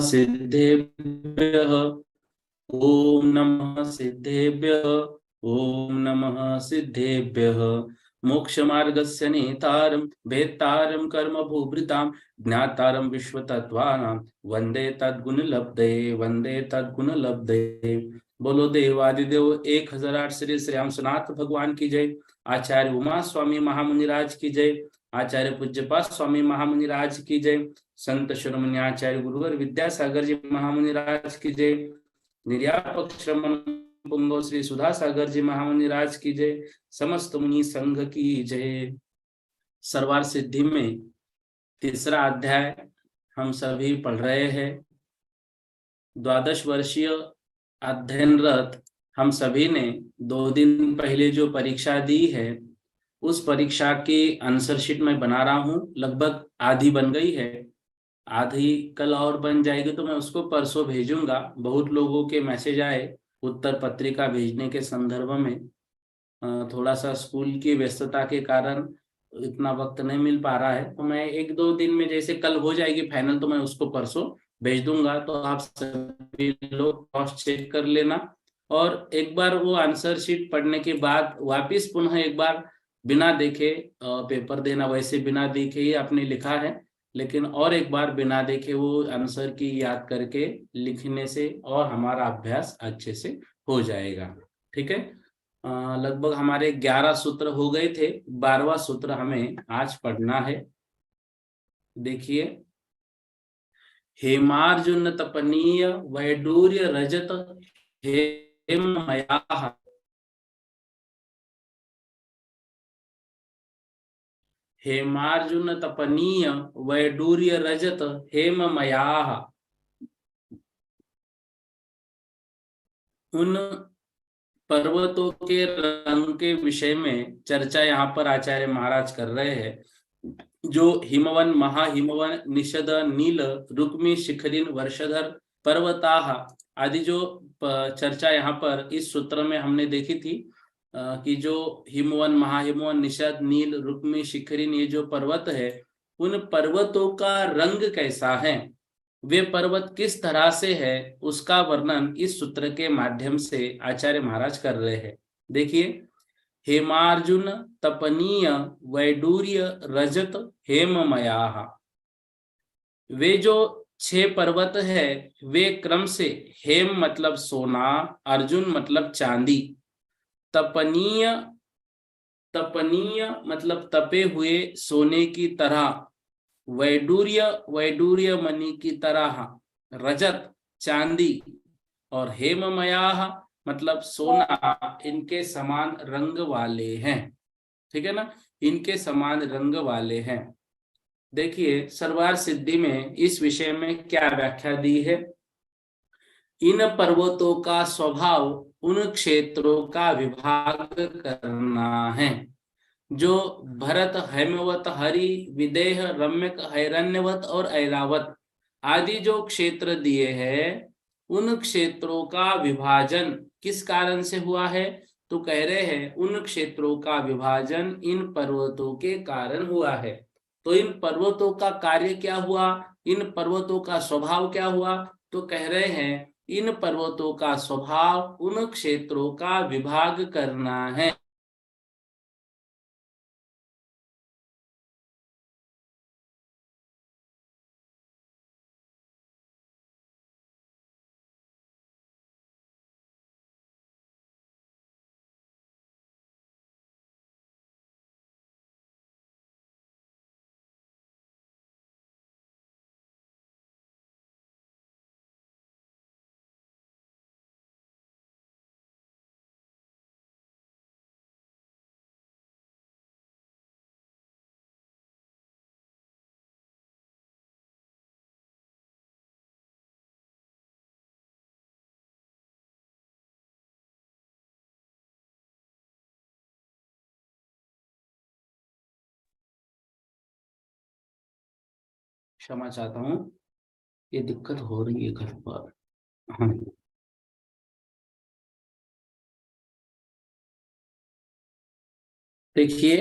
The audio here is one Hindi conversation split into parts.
सिद्धेभ्यः ओम नमः सिद्धेभ्यः ओम नमः सिद्धेभ्यः मोक्ष मार्गस्य नेतारं भेत्तारं कर्म भूभृतां ज्ञातारं विश्वतत्त्वानां वंदे तद्गुण लब्धे। बोलो देवादिदेव 1008 श्री राम सनातन भगवान की जय। आचार्य उमा स्वामी महामुनिराज की जय। आचार्य पूज्यपाद स्वामी महामुनिराज की जय। संत शिरोमणि आचार्य गुरुवर विद्यासागर जी महामुनिराज की जय। निर्यापक श्रमण पुंगव श्री सुधा सागर जी महामुनि राज की जय। समस्त मुनि संघ की जय। सर्वार सिद्धि में तीसरा अध्याय हम सभी पढ़ रहे हैं। 12 वर्षीय अध्ययनरत हम सभी ने 2 दिन पहले जो परीक्षा दी है उस परीक्षा की आंसर शीट मैं बना रहा हूं। लगभग आधी बन गई है, आधी कल और बन जाएगी तो मैं उसको परसों भेजूंगा। बहुत लोगों के मैसेज आए उत्तर पत्रिका भेजने के संदर्भ में। थोड़ा सा स्कूल की व्यस्तता के कारण इतना वक्त नहीं मिल पा रहा है, तो मैं 1-2 दिन में, जैसे कल हो जाएगी फाइनल तो मैं उसको परसों भेज दूंगा। तो आप सभी लोग क्रॉस चेक कर लेना और एक बार वो आंसर शीट पढ़ने के बाद वापिस पुनः एक बार बिना देखे पेपर देना। वैसे बिना देखे ही आपने लिखा है, लेकिन और एक बार बिना देखे वो आंसर की याद करके लिखने से और हमारा अभ्यास अच्छे से हो जाएगा। ठीक है। लगभग हमारे 11 सूत्र हो गए थे, 12वां सूत्र हमें आज पढ़ना है। देखिए, हेमार्जुन तपनीय वैडूर्य रजत हेममयाः। हेमार्जुन तपनीय वैडूर्य रजत हेममयाः। उन पर्वतों के रंग के विषय में चर्चा यहाँ पर आचार्य महाराज कर रहे हैं। जो हिमवन महाहिमवन निषद नील रुक्मी शिखरिन वर्षधर पर्वताह आदि जो चर्चा यहाँ पर इस सूत्र में हमने देखी थी कि जो हिमवन महाहिमवन निषद नील रुक्मी शिखरिन ये जो पर्वत है, उन पर्वतों का रंग कैसा है, वे पर्वत किस तरह से है, उसका वर्णन इस सूत्र के माध्यम से आचार्य महाराज कर रहे हैं। देखिए, हेमार्जुन तपनीय वैडूर्य रजत हेममयाः। वे जो 6 पर्वत है वे क्रम से, हेम मतलब सोना, अर्जुन मतलब चांदी, तपनीय तपनीय मतलब तपे हुए सोने की तरह, वैडूर्य वैडूर्य मणि की तरह, रजत चांदी, और हेममयाः मतलब सोना, इनके समान रंग वाले हैं। ठीक है ना, इनके समान रंग वाले हैं। देखिए, सर्वार सिद्धि में इस विषय में क्या व्याख्या दी है। इन पर्वतों का स्वभाव उन क्षेत्रों का विभाग करना है जो भरत हेमवत हरि विदेह रम्यक हैरण्यवत और ऐरावत आदि जो क्षेत्र दिए हैं, उन क्षेत्रों का विभाजन किस कारण से हुआ है, तो कह रहे हैं उन क्षेत्रों का विभाजन इन पर्वतों के कारण हुआ है। तो इन पर्वतों का कार्य क्या हुआ, इन पर्वतों का स्वभाव क्या हुआ, तो कह रहे हैं इन पर्वतों का स्वभाव उन क्षेत्रों का विभाग करना है। क्षमा चाहता हूँ, ये दिक्कत हो रही है घर पर। हाँ, देखिए,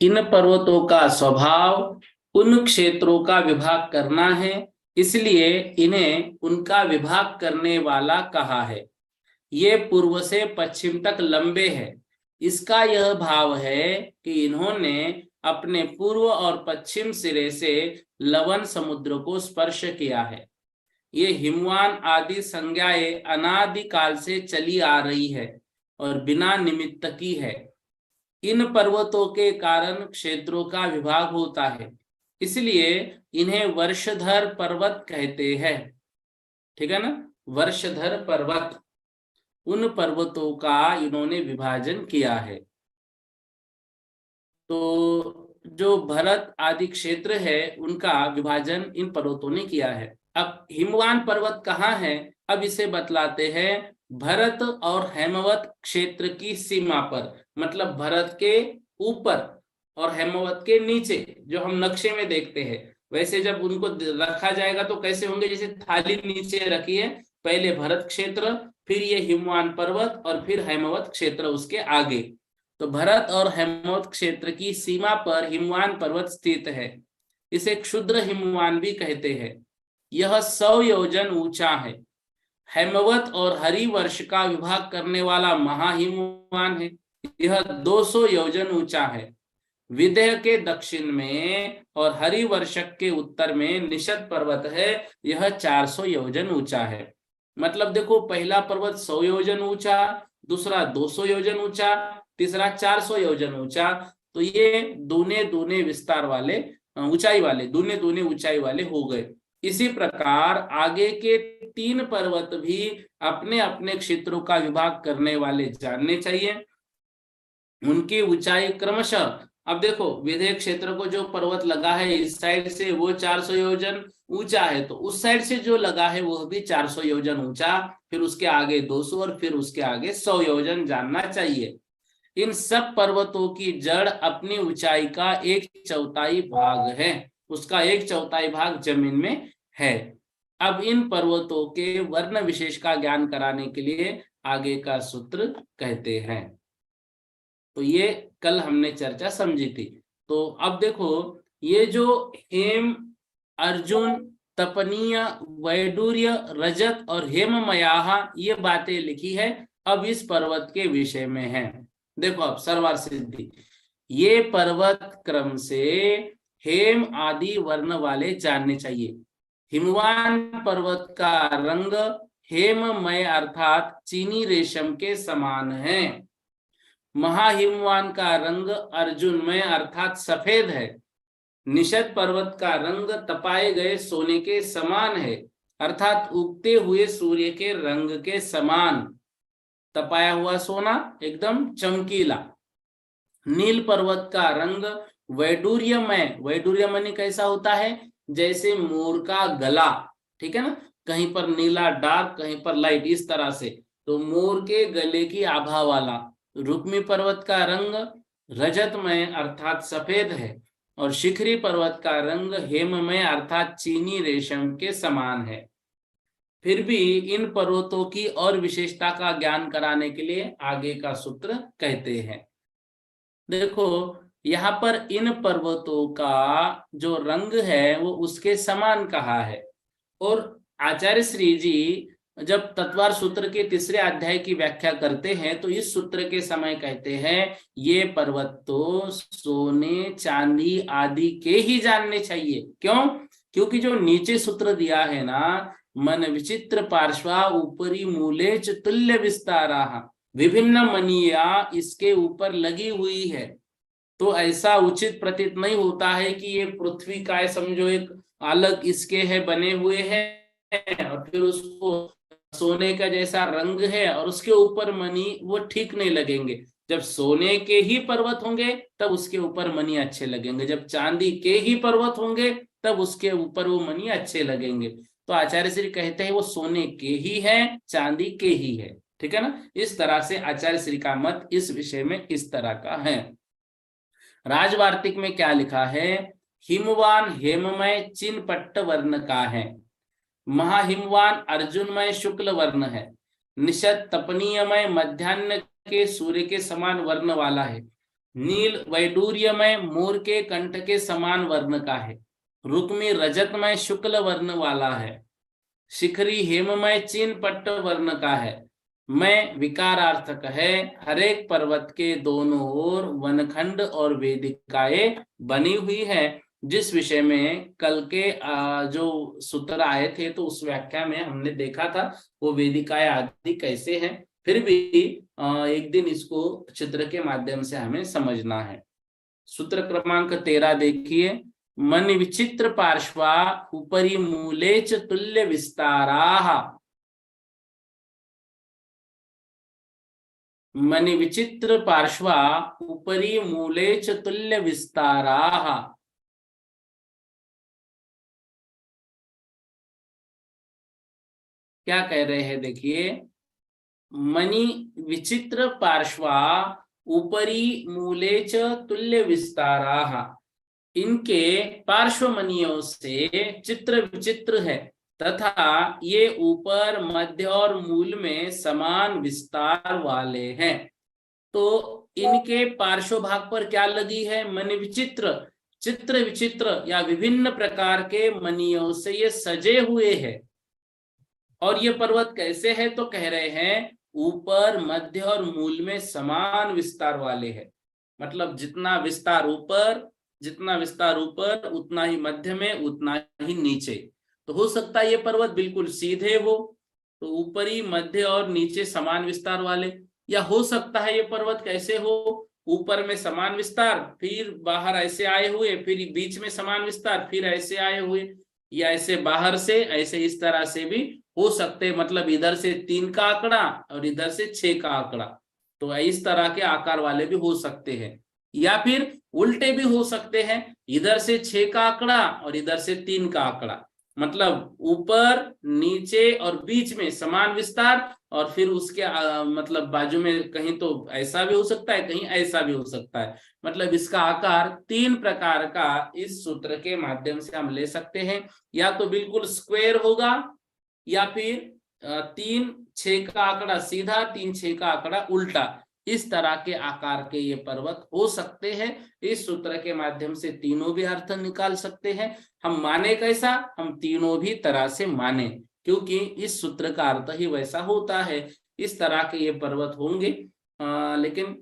इन पर्वतों का स्वभाव उन क्षेत्रों का विभाग करना है, इसलिए इन्हें उनका विभाग करने वाला कहा है। ये पूर्व से पश्चिम तक लंबे हैं। इसका यह भाव है कि इन्होंने अपने पूर्व और पश्चिम सिरे से लवण समुद्र को स्पर्श किया है। ये हिमवान आदि संज्ञाएं अनादि काल से चली आ रही है और बिना निमित्त की है। इन पर्वतों के कारण क्षेत्रों का विभाग होता है, इसलिए इन्हें वर्षधर पर्वत कहते हैं। ठीक है ना, वर्षधर पर्वत, उन पर्वतों का इन्होंने विभाजन किया है। तो जो भरत आदि क्षेत्र है उनका विभाजन इन पर्वतों ने किया है। अब हिमवान पर्वत कहाँ है, अब इसे बतलाते हैं। भरत और हेमवत क्षेत्र की सीमा पर, मतलब भरत के ऊपर और हेमवत के नीचे, जो हम नक्शे में देखते हैं वैसे जब उनको रखा जाएगा तो कैसे होंगे, जैसे थाली नीचे रखी है, पहले भरत क्षेत्र, फिर ये हिमवान पर्वत और फिर हेमवत क्षेत्र उसके आगे। तो भरत और हेमवत क्षेत्र की सीमा पर हिमवान पर्वत स्थित है। इसे क्षुद्र हिमवान भी कहते हैं। यह 100 योजन ऊंचा है। हेमवत और हरिवर्ष का विभाग करने वाला महाहिमवान है। यह 200 योजन ऊंचा है। विदेह के दक्षिण में और हरिवर्षक के उत्तर में निषद पर्वत है। यह 400 योजन ऊंचा है। मतलब देखो, पहला पर्वत 100 योजन ऊंचा, दूसरा 200 योजन ऊंचा, तीसरा 400 योजन ऊंचा। तो ये दूने दूने विस्तार वाले, ऊंचाई वाले, दूने दूने ऊंचाई वाले हो गए। इसी प्रकार आगे के 3 पर्वत भी अपने अपने क्षेत्रों का विभाग करने वाले जानने चाहिए। उनकी ऊंचाई क्रमशः, अब देखो विदेह क्षेत्र को जो पर्वत लगा है इस साइड से वो 400 योजन ऊंचा है, तो उस साइड से जो लगा है वो भी 400 योजन ऊंचा, फिर उसके आगे 200 और फिर उसके आगे 100 योजन जानना चाहिए। इन सब पर्वतों की जड़ अपनी ऊंचाई का 1/4 भाग है, उसका 1/4 भाग जमीन में है। अब इन पर्वतों के वर्ण विशेष का ज्ञान कराने के लिए आगे का सूत्र कहते हैं। तो ये कल हमने चर्चा समझी थी। तो अब देखो, ये जो हेम, अर्जुन, तपनीय, वैडूर्य, रजत और हेममयाह ये बातें लिखी है, अब इस पर्वत के विषय में है। देखो अब सर्वार सिद्धि, ये पर्वत क्रम से हेम आदि वर्ण वाले जानने चाहिए। हिमवान पर्वत का रंग हेममय अर्थात चीनी रेशम के समान है। महाहिमवान का रंग अर्जुनमय अर्थात सफेद है। निषद पर्वत का रंग तपाए गए सोने के समान है, अर्थात उगते हुए सूर्य के रंग के समान। तपाया हुआ सोना एकदम चमकीला। नील पर्वत का रंग वैडूर्यमय, वैडूर्यमय कैसा होता है, जैसे मोर का गला, ठीक है ना, कहीं पर नीला डार्क, कहीं पर लाइट, इस तरह से, तो मोर के गले की आभा वाला। रुक्मी पर्वत का रंग रजतमय अर्थात सफेद है और शिखरी पर्वत का रंग हेममय अर्थात चीनी रेशम के समान है। फिर भी इन पर्वतों की और विशेषता का ज्ञान कराने के लिए आगे का सूत्र कहते हैं। देखो यहाँ पर इन पर्वतों का जो रंग है वो उसके समान कहा है। और आचार्य श्री जी जब तत्वार सूत्र के 3रे अध्याय की व्याख्या करते हैं तो इस सूत्र के समय कहते हैं ये पर्वत तो सोने चांदी आदि के ही जानने चाहिए। क्यों? क्योंकि जो नीचे सूत्र दिया है ना, मन विचित्र पार्श्वा ऊपरी मूले तुल्य विस्तारा, विभिन्न मनिया इसके ऊपर लगी हुई है, तो ऐसा उचित प्रतीत नहीं होता है कि ये पृथ्वी का समझो एक अलग इसके है बने हुए हैं और फिर उसको सोने का जैसा रंग है और उसके ऊपर मणि, वो ठीक नहीं लगेंगे। जब सोने के ही पर्वत होंगे तब उसके ऊपर मणि अच्छे लगेंगे, जब चांदी के ही पर्वत होंगे तब उसके ऊपर वो मणि अच्छे लगेंगे। तो आचार्य श्री कहते हैं वो सोने के ही है, चांदी के ही है, ठीक है ना। इस तरह से आचार्य श्री का मत इस विषय में इस तरह का है। राजवार्तिक में क्या लिखा है, हिमवान हेममय चिन्हपट्ट वर्ण का है। महाहिमवान अर्जुनमय शुक्ल वर्ण है। निषद तपनीयमय मध्याह्न के सूर्य के समान वर्ण वाला है। नील वैडूर्यमय मोर के कंठ के समान वर्ण का है। रुक्मी रजतमय शुक्ल वर्ण वाला है। शिखरी हेममय चिन्हपट्ट वर्ण का है। मैं विकारार्थक है। हरेक पर्वत के दोनों ओर वनखंड और वेदिकाएं बनी हुई है। जिस विषय में कल के जो सूत्र आए थे तो उस व्याख्या में हमने देखा था वो वेदिकाएं आदि कैसे हैं। फिर भी एक दिन इसको चित्र के माध्यम से हमें समझना है। सूत्र क्रमांक 13 देखिए। मन विचित्र पार्श्वा उपरि मूले च तुल्य विस्ताराः। मनि विचित्र पार्श्वा उपरि मूले च तुल्य विस्ताराः। क्या कह रहे हैं देखिए। मनि विचित्र पार्श्वा उपरि मूले च तुल्य विस्ताराः। इनके पार्श्वमणियों से चित्र विचित्र है तथा ये ऊपर मध्य और मूल में समान विस्तार वाले हैं। तो इनके पार्श्व भाग पर क्या लगी है? मणि विचित्र, चित्र विचित्र या विभिन्न प्रकार के मणियों से ये सजे हुए हैं। और ये पर्वत कैसे है? तो कह रहे हैं ऊपर मध्य और मूल में समान विस्तार वाले हैं। मतलब जितना विस्तार ऊपर उतना ही मध्य में, उतना ही नीचे। तो हो सकता है ये पर्वत बिल्कुल सीधे हो, तो ऊपरी मध्य और नीचे समान विस्तार वाले। या हो सकता है ये पर्वत कैसे हो, ऊपर में समान विस्तार, फिर बाहर ऐसे आए हुए, फिर बीच में समान विस्तार, फिर ऐसे आए हुए, या ऐसे बाहर से ऐसे इस तरह से भी हो सकते। मतलब इधर से 3 का आंकड़ा और इधर से 6 का आंकड़ा, तो इस तरह के आकार वाले भी हो सकते हैं। या फिर उल्टे भी हो सकते हैं, इधर से 6 का आंकड़ा और इधर से 3 का आंकड़ा। मतलब ऊपर नीचे और बीच में समान विस्तार, और फिर उसके मतलब बाजू में कहीं तो ऐसा भी हो सकता है, कहीं ऐसा भी हो सकता है। मतलब इसका आकार 3 प्रकार का इस सूत्र के माध्यम से हम ले सकते हैं। या तो बिल्कुल स्क्वायर होगा, या फिर 3-6 का आंकड़ा सीधा, 3-6 का आंकड़ा उल्टा। इस तरह के आकार के ये पर्वत हो सकते हैं। इस सूत्र के माध्यम से तीनों भी अर्थ निकाल सकते हैं। हम माने कैसा? हम तीनों भी तरह से माने, क्योंकि इस सूत्र का अर्थ ही वैसा होता है। इस तरह के ये पर्वत होंगे। लेकिन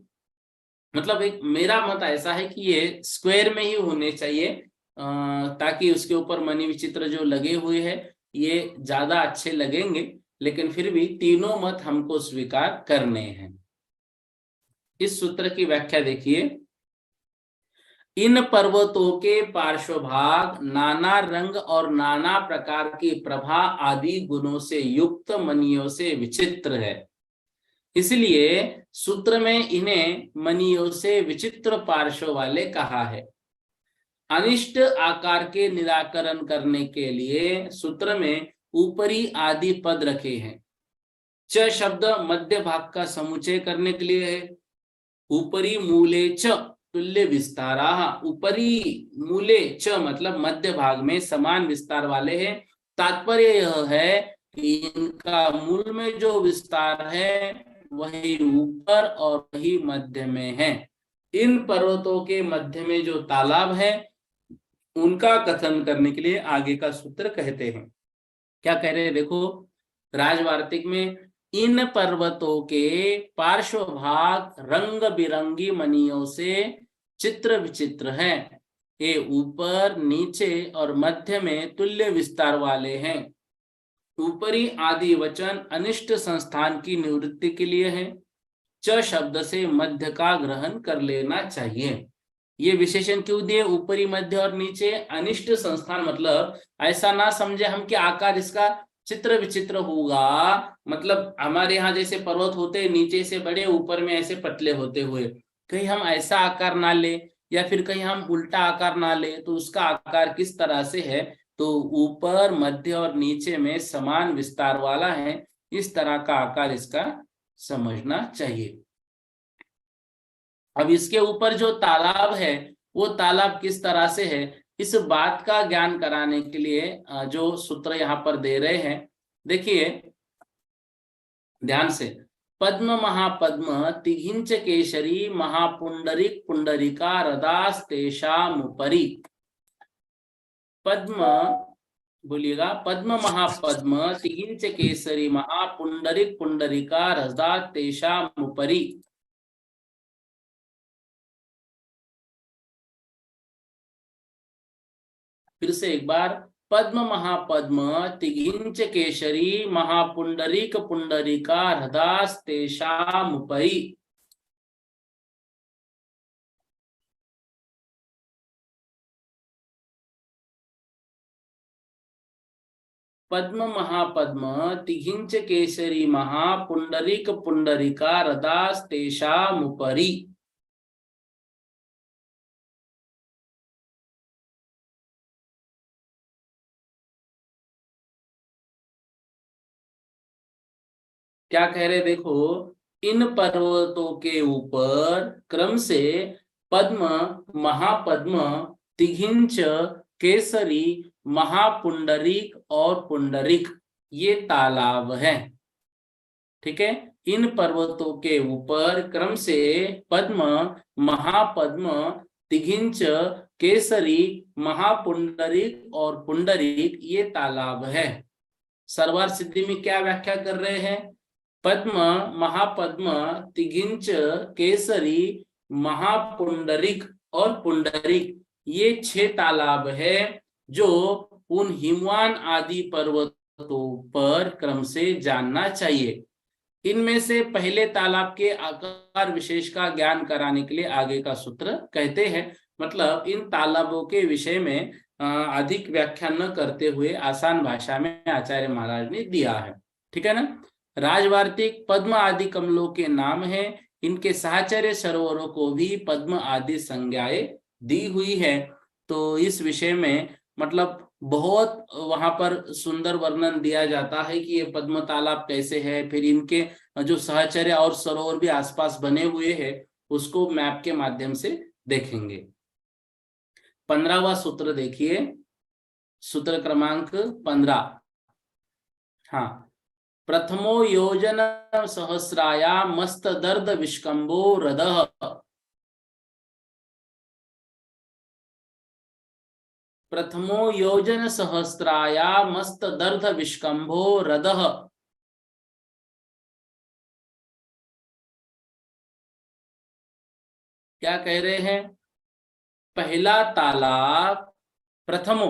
मतलब एक मेरा मत ऐसा है कि ये स्क्वायर में ही होने चाहिए, ताकि उसके ऊपर मणि विचित्र जो लगे हुए हैं ये ज्यादा अच्छे लगेंगे। लेकिन फिर भी तीनों मत हमको स्वीकार करने हैं। इस सूत्र की व्याख्या देखिए। इन पर्वतों के पार्श्वभाग नाना रंग और नाना प्रकार की प्रभा आदि गुणों से युक्त मणियों से विचित्र है। इसलिए सूत्र में इन्हें मणियों से विचित्र पार्श्व वाले कहा है। अनिष्ट आकार के निराकरण करने के लिए सूत्र में ऊपरी आदि पद रखे हैं। च शब्द मध्य भाग का समुच्चय करने के लिए है। ऊपरी मूले च तुल्य विस्तारा। ऊपरी मूले च मतलब मध्य भाग में समान विस्तार वाले हैं। तात्पर्य यह है कि इनका मूल में जो विस्तार है वही ऊपर और वही मध्य में है। इन पर्वतों के मध्य में जो तालाब है उनका कथन करने के लिए आगे का सूत्र कहते हैं। क्या कह रहे हैं देखो। राजवार्तिक में इन पर्वतों के पार्श्व भाग रंग बिरंगी मणियों से चित्र विचित्र हैं। ये ऊपर नीचे और मध्य में तुल्य विस्तार वाले हैं। ऊपरी आदि वचन अनिष्ट संस्थान की निवृत्ति के लिए है। च शब्द से मध्य का ग्रहण कर लेना चाहिए। ये विशेषण क्यों दिए? ऊपरी मध्य और नीचे अनिष्ट संस्थान, मतलब ऐसा ना समझे हम कि आकार इसका चित्र विचित्र होगा। मतलब हमारे यहाँ जैसे पर्वत होते नीचे से बड़े ऊपर में ऐसे पतले होते हुए, कहीं हम ऐसा आकार ना ले, या फिर कहीं हम उल्टा आकार ना ले, तो उसका आकार किस तरह से है? तो ऊपर मध्य और नीचे में समान विस्तार वाला है। इस तरह का आकार इसका समझना चाहिए। अब इसके ऊपर जो तालाब है वो तालाब किस तरह से है? इस बात का ज्ञान कराने के लिए जो सूत्र यहाँ पर दे रहे हैं, देखिए ध्यान से। पद्म महापद्म तिघिंच केशरी महापुंडरिक पुंडरिका रदास्तेषामुपरि। पद्म, बोलिएगा, पद्म महापद्म तिघिंच केसरी महापुंडरिक पुंडरिका रदास्तेषामुपरि। फिर से एक बार, पद्म महापद्म तिघिंच केशरी महापुंडरीक पुंडरीका हृदास्तेषामुपरि। पद्म महापद्म तिघिंच केसरी महापुंडरीक पुंडरीका हृदास्तेषामुपरि। क्या कह रहे, देखो, इन पर्वतों के ऊपर क्रम से पद्म महापद्म तिघिंच केसरी महापुंडरीक और पुंडरीक ये तालाब है। ठीक है, इन पर्वतों के ऊपर क्रम से पद्म महापद्म तिघिंच केसरी महापुंडरीक और पुंडरीक ये तालाब है। सरवार सिद्धि में क्या व्याख्या कर रहे हैं? पद्म महापद्म तिघिंच केसरी महापुंडरिक और पुंडरिक ये 6 तालाब है जो उन हिमवान आदि पर्वतों पर क्रम से जानना चाहिए। इनमें से पहले तालाब के आकार विशेष का ज्ञान कराने के लिए आगे का सूत्र कहते हैं, मतलब इन तालाबों के विषय में अधिक व्याख्या न करते हुए आसान भाषा में आचार्य महाराज ने दिया है। ठीक है ना। राजवार्तिक पद्म आदि कमलों के नाम है। इनके साहचर्य सरोवरों को भी पद्म आदि संज्ञाएं दी हुई है। तो इस विषय में मतलब बहुत वहां पर सुंदर वर्णन दिया जाता है कि ये पद्म तालाब कैसे है, फिर इनके जो साहचर्य और सरोवर भी आसपास बने हुए हैं उसको मैप के माध्यम से देखेंगे। 15वां सूत्र देखिए, सूत्र क्रमांक 15। हाँ, प्रथमो योजन सहस्राया मस्त दर्द विष्कंभो हृदः। प्रथमो योजन सहस्राया मस्त दर्द विष्कंभो हृदः। क्या कह रहे हैं? पहला तालाब, प्रथमो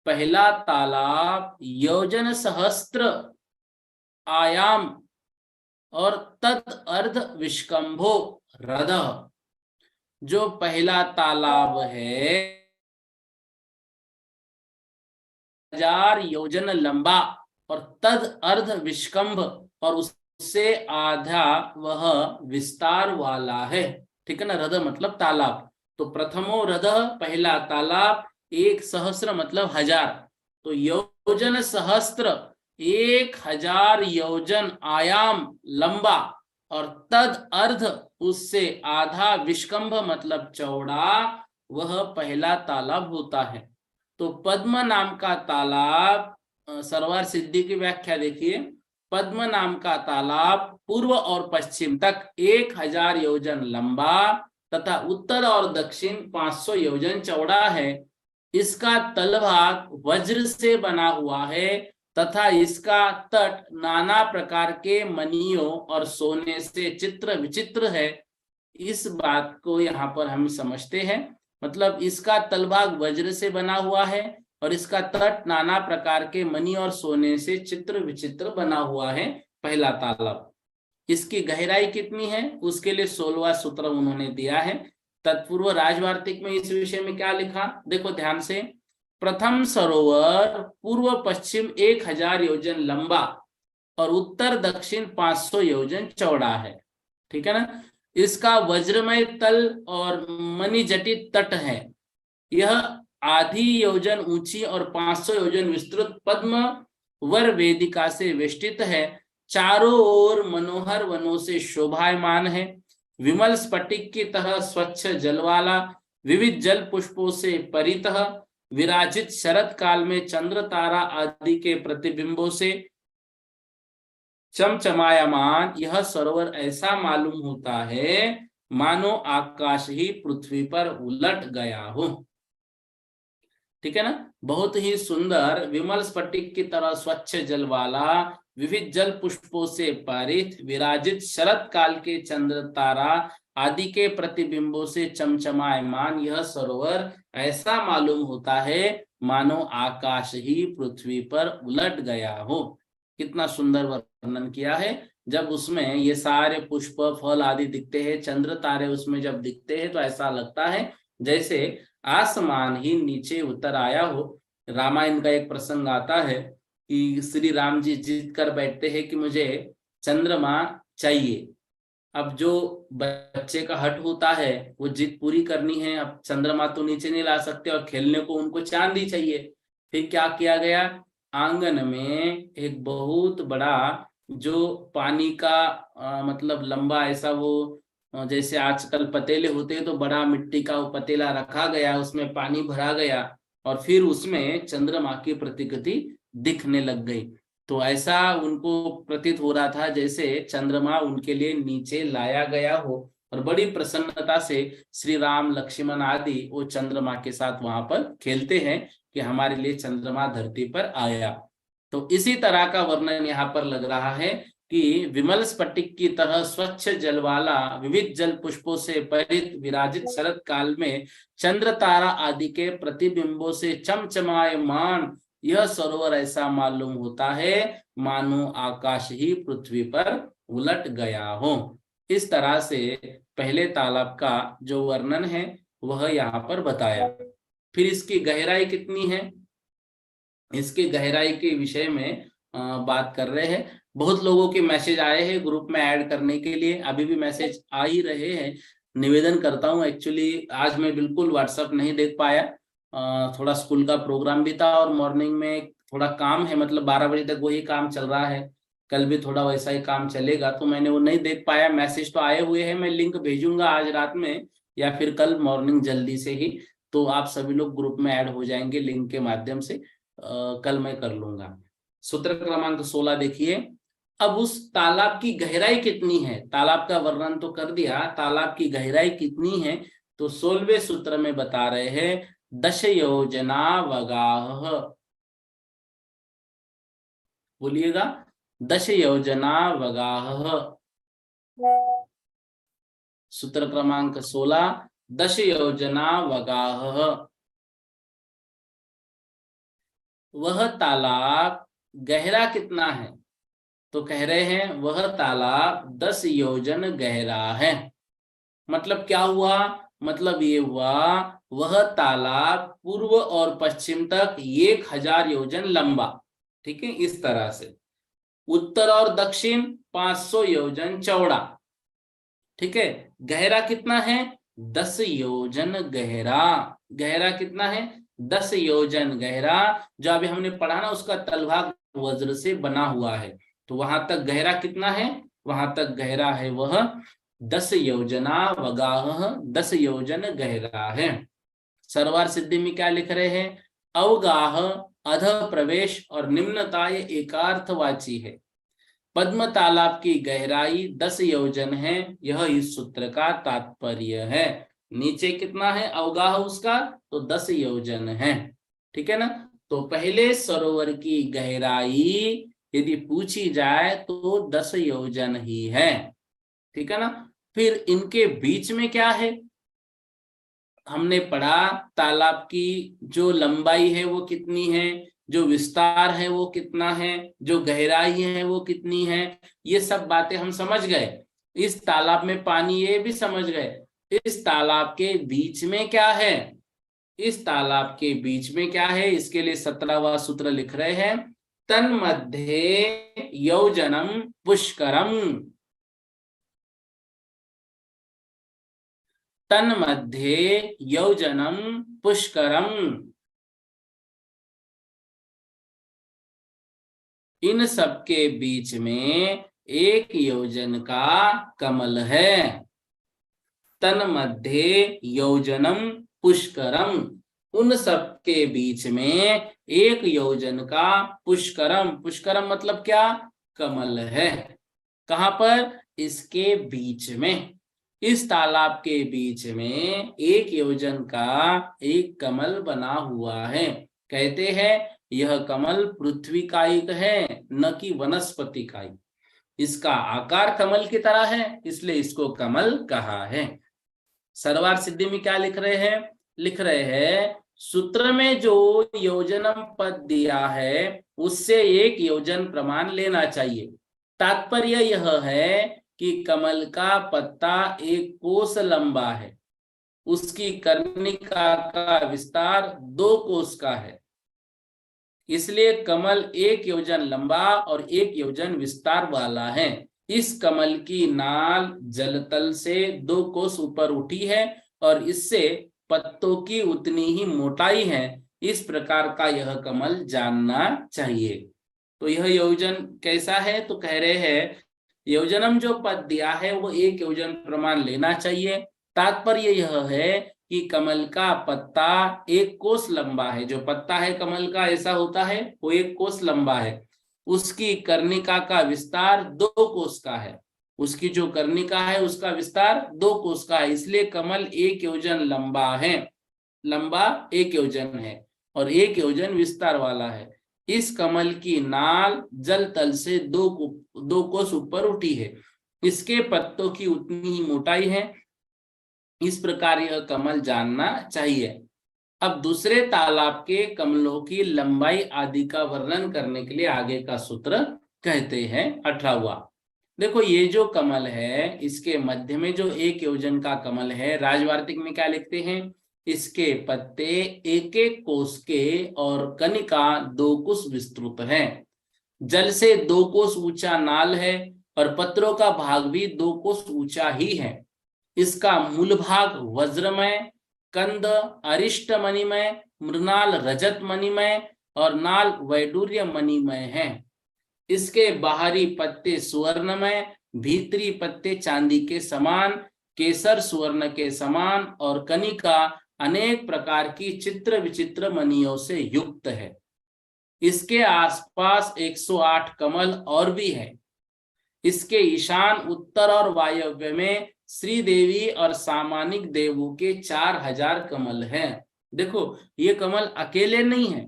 पहला तालाब योजन सहस्त्र आयाम और तत् अर्ध विष्कंभो हृदः। जो पहला तालाब है 1000 योजन लंबा और तद अर्ध विष्कंभ और उससे आधा वह विस्तार वाला है। ठीक है ना। हृदय मतलब तालाब। तो प्रथमो हृदय पहला तालाब, 1 सहस्र मतलब 1000, तो योजन सहस्त्र 1000 योजन आयाम लंबा और तद अर्ध उससे आधा विष्कंभ मतलब चौड़ा वह पहला तालाब होता है। तो पद्म नाम का तालाब, सरवार सिद्धि की व्याख्या देखिए, पद्म नाम का तालाब पूर्व और पश्चिम तक 1000 योजन लंबा तथा उत्तर और दक्षिण 500 योजन चौड़ा है। इसका तलभाग वज्र से बना हुआ है तथा इसका तट नाना प्रकार के मणियों और सोने से चित्र विचित्र है। इस बात को यहाँ पर हम समझते हैं, मतलब इसका तलभाग वज्र से बना हुआ है और इसका तट नाना प्रकार के मणि और सोने से चित्र विचित्र बना हुआ है पहला तालाब। इसकी गहराई कितनी है उसके लिए 16वां सूत्र उन्होंने दिया है। तत्पूर्व राजवार्तिक में इस विषय में क्या लिखा देखो ध्यान से। प्रथम सरोवर पूर्व पश्चिम 1000 योजन लंबा और उत्तर दक्षिण 500 योजन चौड़ा है। ठीक है ना। इसका वज्रमय तल और मणिजटित तट है। यह आधी योजन ऊंची और 500 योजन विस्तृत पद्म वर वेदिका से वेष्टित है। चारों ओर मनोहर वनों से शोभायमान है। विमल स्फटिक की तरह स्वच्छ जल वाला, विविध जल पुष्पों से परितः, विराजित शरद काल में चंद्र तारा आदि के प्रतिबिंबों से चमचमायमान यह सरोवर ऐसा मालूम होता है मानो आकाश ही पृथ्वी पर उलट गया हो। ठीक है ना, बहुत ही सुंदर विमल स्फटिक की तरह स्वच्छ जल वाला, विविध जल पुष्पों से पारित, विराजित शरद काल के चंद्र तारा आदि के प्रतिबिंबों से चमचमायमान यह सरोवर ऐसा मालूम होता है मानो आकाश ही पृथ्वी पर उलट गया हो। कितना सुंदर वर्णन किया है। जब उसमें ये सारे पुष्प फल आदि दिखते हैं, चंद्र तारे उसमें जब दिखते हैं तो ऐसा लगता है जैसे आसमान ही नीचे उतर आया हो। रामायण का एक प्रसंग आता है कि श्री राम जी जिद कर बैठते हैं कि मुझे चंद्रमा चाहिए। अब जो बच्चे का हट होता है वो जिद पूरी करनी है, अब चंद्रमा तो नीचे नहीं ला सकते और खेलने को उनको चांद ही चाहिए। फिर क्या किया गया, आंगन में एक बहुत बड़ा जो पानी का मतलब लंबा ऐसा वो जैसे आजकल पतीले होते हैं तो बड़ा मिट्टी का वो पतीला रखा गया, उसमें पानी भरा गया और फिर उसमें चंद्रमा की प्रतिकृति दिखने लग गई। तो ऐसा उनको प्रतीत हो रहा था जैसे चंद्रमा उनके लिए नीचे लाया गया हो और बड़ी प्रसन्नता से श्री राम लक्ष्मण आदि वो चंद्रमा के साथ वहां पर खेलते हैं कि हमारे लिए चंद्रमा धरती पर आया। तो इसी तरह का वर्णन यहाँ पर लग रहा है कि विमल स्फटिक की तरह स्वच्छ जल वाला, विविध जल पुष्पों से परित, विराजित शरद काल में चंद्र तारा आदि के प्रतिबिंबों से चमचमायमान यह सरोवर ऐसा मालूम होता है मानो आकाश ही पृथ्वी पर उलट गया हो। इस तरह से पहले तालाब का जो वर्णन है वह यहाँ पर बताया। फिर इसकी गहराई कितनी है, इसकी गहराई के विषय में बात कर रहे हैं। बहुत लोगों के मैसेज आए हैं ग्रुप में ऐड करने के लिए, अभी भी मैसेज आ ही रहे हैं। निवेदन करता हूं, एक्चुअली आज मैं बिल्कुल व्हाट्सएप नहीं देख पाया, थोड़ा स्कूल का प्रोग्राम भी था और मॉर्निंग में थोड़ा काम है, मतलब 12 बजे तक वही काम चल रहा है, कल भी थोड़ा वैसा ही काम चलेगा, तो मैंने वो नहीं देख पाया। मैसेज तो आए हुए हैं, मैं लिंक भेजूंगा आज रात में या फिर कल मॉर्निंग जल्दी से ही, तो आप सभी लोग ग्रुप में ऐड हो जाएंगे लिंक के माध्यम से। कल मैं कर लूंगा। सूत्र क्रमांक 16 देखिए। अब उस तालाब की गहराई कितनी है, तालाब का वर्णन तो कर दिया, तालाब की गहराई कितनी है तो 16वें सूत्र में बता रहे हैं 10 योजना वगाह। बोलिएगा 10 योजना वगाह। सूत्र क्रमांक 16 10 योजना वगाह। वह तालाब गहरा कितना है तो कह रहे हैं वह तालाब 10 योजन गहरा है। मतलब क्या हुआ, मतलब ये हुआ वह तालाब पूर्व और पश्चिम तक 1000 योजन लंबा, ठीक है, इस तरह से, उत्तर और दक्षिण 500 योजन चौड़ा, ठीक है। गहरा कितना है 10 योजन गहरा। गहरा कितना है 10 योजन गहरा। जो अभी हमने पढ़ा ना उसका तलभाग वज्र से बना हुआ है, तो वहां तक गहरा कितना है, वहां तक गहरा है वह 10 योजना वगाह, 10 योजन गहरा है। सरवार सिद्धि में क्या लिख रहे हैं, अवगाह अध प्रवेश और निम्नता ये एकार्थवाची है। पद्म तालाब की गहराई 10 योजन है, यह इस सूत्र का तात्पर्य है। नीचे कितना है अवगाह उसका, तो 10 योजन है, ठीक है ना। तो पहले सरोवर की गहराई यदि पूछी जाए तो 10 योजन ही है, ठीक है ना। फिर इनके बीच में क्या है, हमने पढ़ा तालाब की जो लंबाई है वो कितनी है, जो विस्तार है वो कितना है, जो गहराई है वो कितनी है, ये सब बातें हम समझ गए। इस तालाब में पानी ये भी समझ गए। इस तालाब के बीच में क्या है, इस तालाब के बीच में क्या है, इसके लिए 17वां सूत्र लिख रहे हैं तन्मध्ये योजनम पुष्करम। तन्मध्ये योजनम पुष्करम। इन सब के बीच में 1 योजन का कमल है। तन्मध्ये योजनम पुष्करम। उन सब के बीच में एक योजन का पुष्करम, पुष्करम मतलब क्या, कमल है। कहां पर, इसके बीच में, इस तालाब के बीच में एक योजन का एक कमल बना हुआ है। कहते हैं यह कमल पृथ्वी कायिक है, न कि वनस्पति कायिक। इसका आकार कमल की तरह है, इसलिए इसको कमल कहा है। सरवार सिद्धि में क्या लिख रहे हैं, लिख रहे हैं सूत्र में जो योजनम पद दिया है उससे एक योजन प्रमाण लेना चाहिए। तात्पर्य यह है कि कमल का पत्ता 1 कोस लंबा है, उसकी कर्णिका का विस्तार 2 कोस का है, इसलिए कमल 1 योजन लंबा और 1 योजन विस्तार वाला है। इस कमल की नाल जलतल से 2 कोस ऊपर उठी है और इससे पत्तों की उतनी ही मोटाई है। इस प्रकार का यह कमल जानना चाहिए। तो यह योजन कैसा है, तो कह रहे हैं योजनम जो पद दिया है वो 1 योजन प्रमाण लेना चाहिए। तात्पर्य यह है कि कमल का पत्ता 1 कोस लंबा है, जो पत्ता है कमल का ऐसा होता है वो 1 कोस लंबा है, उसकी कर्णिका का विस्तार 2 कोस का है, उसकी जो कर्णिका है उसका विस्तार 2 कोस का है, इसलिए कमल 1 योजन लंबा है, लंबा 1 योजन है और 1 योजन विस्तार वाला है। इस कमल की नाल जल तल से 2 कोस ऊपर उठी है, इसके पत्तों की उतनी ही मोटाई है। इस प्रकार यह कमल जानना चाहिए। अब दूसरे तालाब के कमलों की लंबाई आदि का वर्णन करने के लिए आगे का सूत्र कहते हैं 18वां। देखो ये जो कमल है इसके मध्य में जो 1 योजन का कमल है, राजवार्तिक में क्या लिखते हैं, इसके पत्ते 1-1 कोस के और कनिका 2 कोस विस्तृत है, जल से 2 कोस ऊंचा नाल है और पत्रों का भाग भी 2 कोस ऊंचा ही है। इसका मूल भाग वज्रमय, कंद अरिष्ट मणिमय, मृणाल रजत मणिमय और नाल वैडूर्य मणिमय है। इसके बाहरी पत्ते सुवर्णमय, भीतरी पत्ते चांदी के समान, केसर सुवर्ण के समान और कनिका अनेक प्रकार की चित्र विचित्र मणियों से युक्त है। इसके आसपास 108 कमल और भी है। इसके ईशान, उत्तर और वायव्य में श्री देवी और सामानिक देवों के 4000 कमल हैं। देखो ये कमल अकेले नहीं है,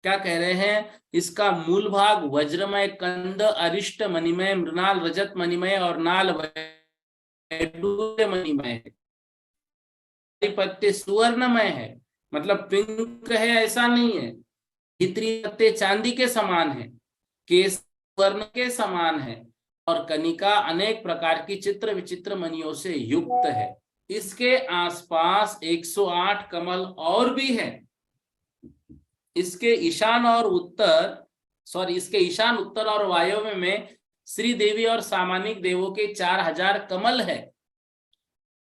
क्या कह रहे हैं, इसका मूल भाग वज्रमय, कंद अरिष्ट मणिमय, मृणाल रजत मणिमय और नाल वैडूर्य मणिमय है। पत्ते सुवर्णमय है, मतलब पिंक है ऐसा नहीं है, भीतरी पत्ते चांदी के समान है, केस स्वर्ण के समान है और कनिका अनेक प्रकार की चित्र विचित्र मणियों से युक्त है। इसके आसपास 108 कमल और भी है। इसके ईशान उत्तर और वायव्य में श्री देवी और सामानिक देवों के 4000 कमल है।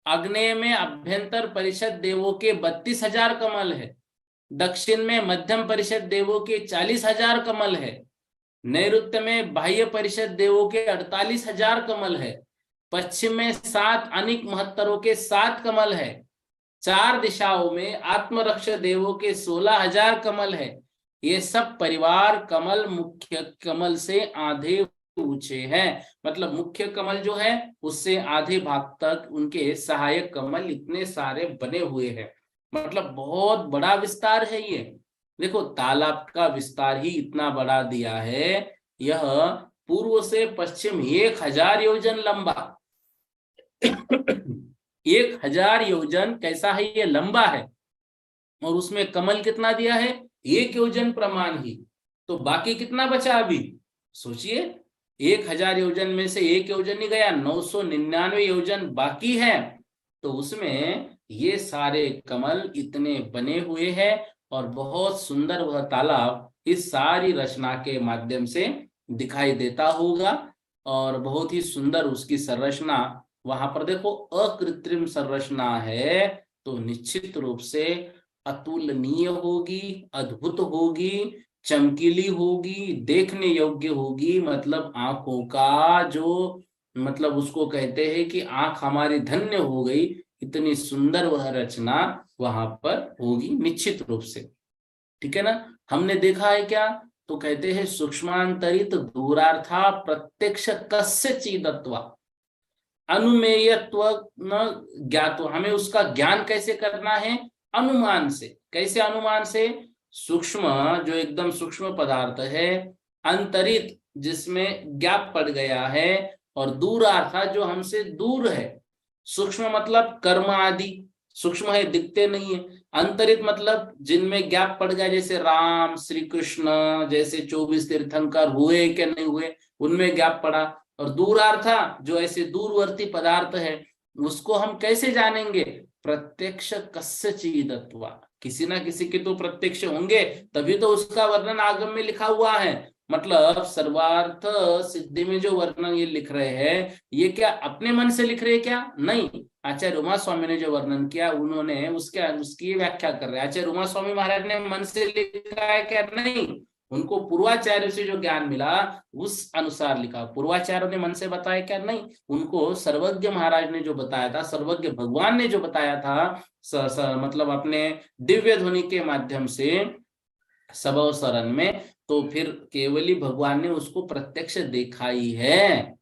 आग्नेय में अभ्यंतर परिषद देवों के 32,000 कमल है। दक्षिण में मध्यम परिषद देवों के 40,000 कमल है। नैऋत्य में बाह्य परिषद देवों के 48,000 कमल है। पश्चिम में 7 अनिक महत्तरों के 7 कमल है। 4 दिशाओं में आत्मरक्ष देवों के 16,000 कमल है। ये सब परिवार कमल मुख्य कमल से आधे ऊंचे हैं, मतलब मुख्य कमल जो है उससे आधे भाग तक उनके सहायक कमल इतने सारे बने हुए हैं, मतलब बहुत बड़ा विस्तार है ये। देखो तालाब का विस्तार ही इतना बड़ा दिया है, यह पूर्व से पश्चिम 1000 योजन लंबा 1000 योजन कैसा है, ये लंबा है और उसमें कमल कितना दिया है, 1 योजन प्रमाण ही। तो बाकी कितना बचा अभी सोचिए, 1000 योजन में से 1 योजन ही गया, 999 योजन बाकी है। तो उसमें ये सारे कमल इतने बने हुए हैं और बहुत सुंदर वह तालाब इस सारी रचना के माध्यम से दिखाई देता होगा और बहुत ही सुंदर उसकी संरचना वहां पर देखो अकृत्रिम संरचना है, तो निश्चित रूप से अतुलनीय होगी, अद्भुत होगी, चमकीली होगी, देखने योग्य होगी। मतलब आंखों का जो मतलब उसको कहते हैं कि आंख हमारी धन्य हो गई, इतनी सुंदर वह रचना वहां पर होगी निश्चित रूप से। ठीक है ना। हमने देखा है क्या, तो कहते हैं सूक्ष्मांतरित दूरार्था प्रत्यक्ष कस्यचिदत्वा अनुमेयत्व न ज्ञातो। हमें उसका ज्ञान कैसे करना है, अनुमान से। कैसे अनुमान से, सूक्ष्म जो एकदम सूक्ष्म पदार्थ है, अंतरित जिसमें गैप पड़ गया है, और दूरार्था जो हमसे दूर है। सूक्ष्म मतलब कर्म आदि सूक्ष्म है, दिखते नहीं है। अंतरित मतलब जिनमें गैप पड़ गया, जैसे राम, श्री कृष्ण जैसे 24 तीर्थंकर हुए क्या नहीं हुए, उनमें गैप पड़ा। और दूरार्था जो ऐसे दूरवर्ती पदार्थ है, उसको हम कैसे जानेंगे, प्रत्यक्ष कस्यचिदत्वा, किसी ना किसी के तो प्रत्यक्ष होंगे, तभी तो उसका वर्णन आगम में लिखा हुआ है। मतलब सर्वार्थ सिद्धि में जो वर्णन ये लिख रहे हैं, ये क्या अपने मन से लिख रहे हैं क्या, नहीं। आचार्य उमा स्वामी ने जो वर्णन किया, उन्होंने उसकी व्याख्या कर रहे हैं। आचार्य उमा स्वामी महाराज ने मन से लिखा है क्या, नहीं। उनको पूर्वाचार्य से जो ज्ञान मिला उस अनुसार लिखा। पूर्वाचार्य ने मन से बताया क्या, नहीं। उनको सर्वज्ञ महाराज ने जो बताया था, सर्वज्ञ भगवान ने जो बताया था, मतलब अपने दिव्य ध्वनि के माध्यम से सबव शरण में, तो फिर केवली भगवान ने उसको प्रत्यक्ष देखा ही है।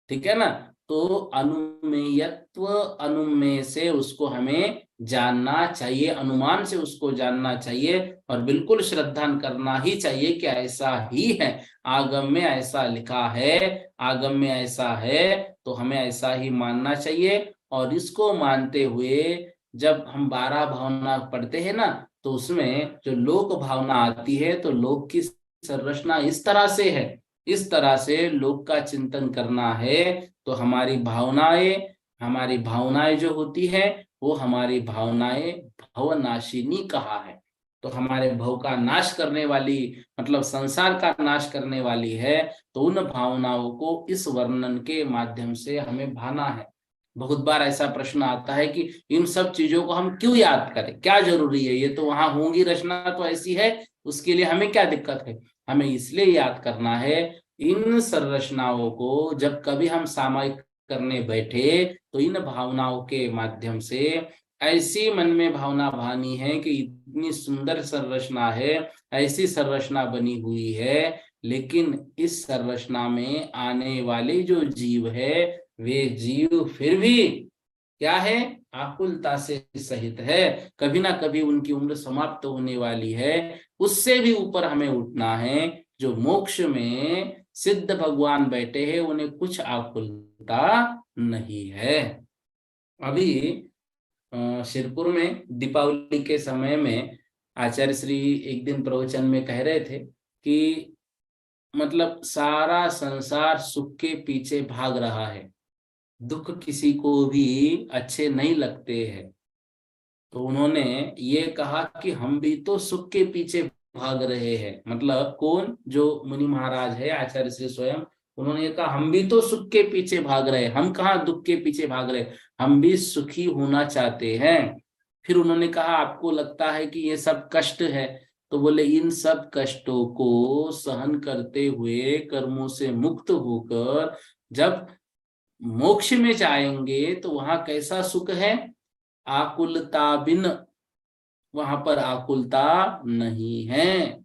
ठीक है ना। तो अनुमेयत्व, अनुमेय से उसको हमें जानना चाहिए, अनुमान से उसको जानना चाहिए, और बिल्कुल श्रद्धा करना ही चाहिए कि ऐसा ही है, आगम में ऐसा लिखा है, आगम में ऐसा है, तो हमें ऐसा ही मानना चाहिए। और इसको मानते हुए जब हम 12 भावना पढ़ते हैं ना, तो उसमें जो लोक भावना आती है, तो लोक की संरचना इस तरह से है, इस तरह से लोक का चिंतन करना है। तो हमारी भावनाएं जो होती है, वो हमारी भावनाएं भवनाशिनी कहा है। तो हमारे भव का नाश करने वाली, मतलब संसार का नाश करने वाली है। तो उन भावनाओं को इस वर्णन के माध्यम से हमें भाना है। बहुत बार ऐसा प्रश्न आता है कि इन सब चीजों को हम क्यों याद करें, क्या जरूरी है, ये तो वहां होंगी, रचना तो ऐसी है, उसके लिए हमें क्या दिक्कत है। हमें इसलिए याद करना है, इन संरचनाओं को जब कभी हम सामायिक करने बैठे, तो इन भावनाओं के माध्यम से ऐसी मन में भावना भानी है कि इतनी सुंदर संरचना है, ऐसी संरचना बनी हुई है, लेकिन इस संरचना में आने वाले जो जीव है, वे जीव फिर भी क्या है, आकुलता से सहित है। कभी ना कभी उनकी उम्र समाप्त होने वाली है। उससे भी ऊपर हमें उठना है। जो मोक्ष में सिद्ध भगवान बैठे हैं, उन्हें कुछ आकुलता नहीं है। अभी शिरपुर में दीपावली के समय में आचार्य श्री एक दिन प्रवचन में कह रहे थे कि मतलब सारा संसार सुख के पीछे भाग रहा है, दुख किसी को भी अच्छे नहीं लगते हैं। तो उन्होंने ये कहा कि हम भी तो सुख के पीछे भाग रहे हैं। मतलब कौन, जो मुनि महाराज है आचार्य श्री स्वयं, उन्होंने ये कहा हम भी तो सुख के पीछे भाग रहे हैं, हम कहाँ दुख के पीछे भाग रहे हैं, हम भी सुखी होना चाहते हैं। फिर उन्होंने कहा आपको लगता है कि ये सब कष्ट है, तो बोले इन सब कष्टों को सहन करते हुए कर्मों से मुक्त होकर जब मोक्ष में जाएंगे, तो वहां कैसा सुख है, आकुलता बिन, वहां पर आकुलता नहीं है।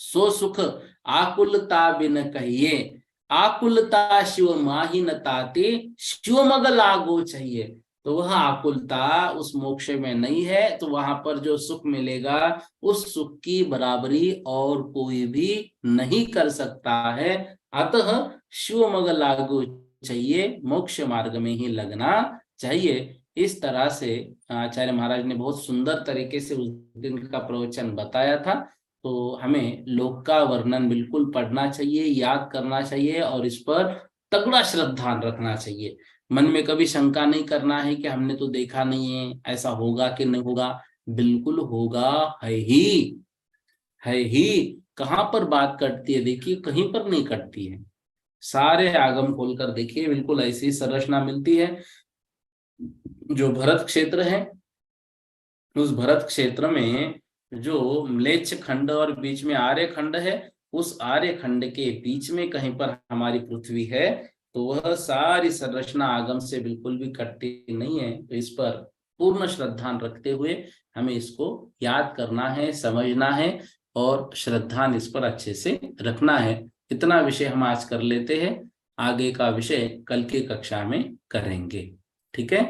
सो सुख आकुलता बिन कहिए, आकुलता शिव माही न ताते, शिव मग लागो चाहिए। तो वह आकुलता उस मोक्ष में नहीं है। तो वहां पर जो सुख मिलेगा, उस सुख की बराबरी और कोई भी नहीं कर सकता है। अतः शिव मग लागो चाहिए, मोक्ष मार्ग में ही लगना चाहिए। इस तरह से आचार्य महाराज ने बहुत सुंदर तरीके से उस दिन का प्रवचन बताया था। तो हमें लोक का वर्णन बिल्कुल पढ़ना चाहिए, याद करना चाहिए, और इस पर तगड़ा श्रद्धा रखना चाहिए। मन में कभी शंका नहीं करना है कि हमने तो देखा नहीं है, ऐसा होगा कि नहीं होगा। बिल्कुल होगा, है ही। कहाँ पर बात कटती है, देखिए कहीं पर नहीं कटती है। सारे आगम खोलकर देखिए, बिल्कुल ऐसी संरचना मिलती है। जो भरत क्षेत्र है, उस भरत क्षेत्र में जो म्लेच्छ खंड और बीच में आर्य खंड है, उस आर्य खंड के बीच में कहीं पर हमारी पृथ्वी है। तो वह सारी संरचना आगम से बिल्कुल भी कटती नहीं है। तो इस पर पूर्ण श्रद्धा रखते हुए हमें इसको याद करना है, समझना है और श्रद्धा इस पर अच्छे से रखना है। इतना विषय हम आज कर लेते हैं, आगे का विषय कल की कक्षा में करेंगे। ठीक है।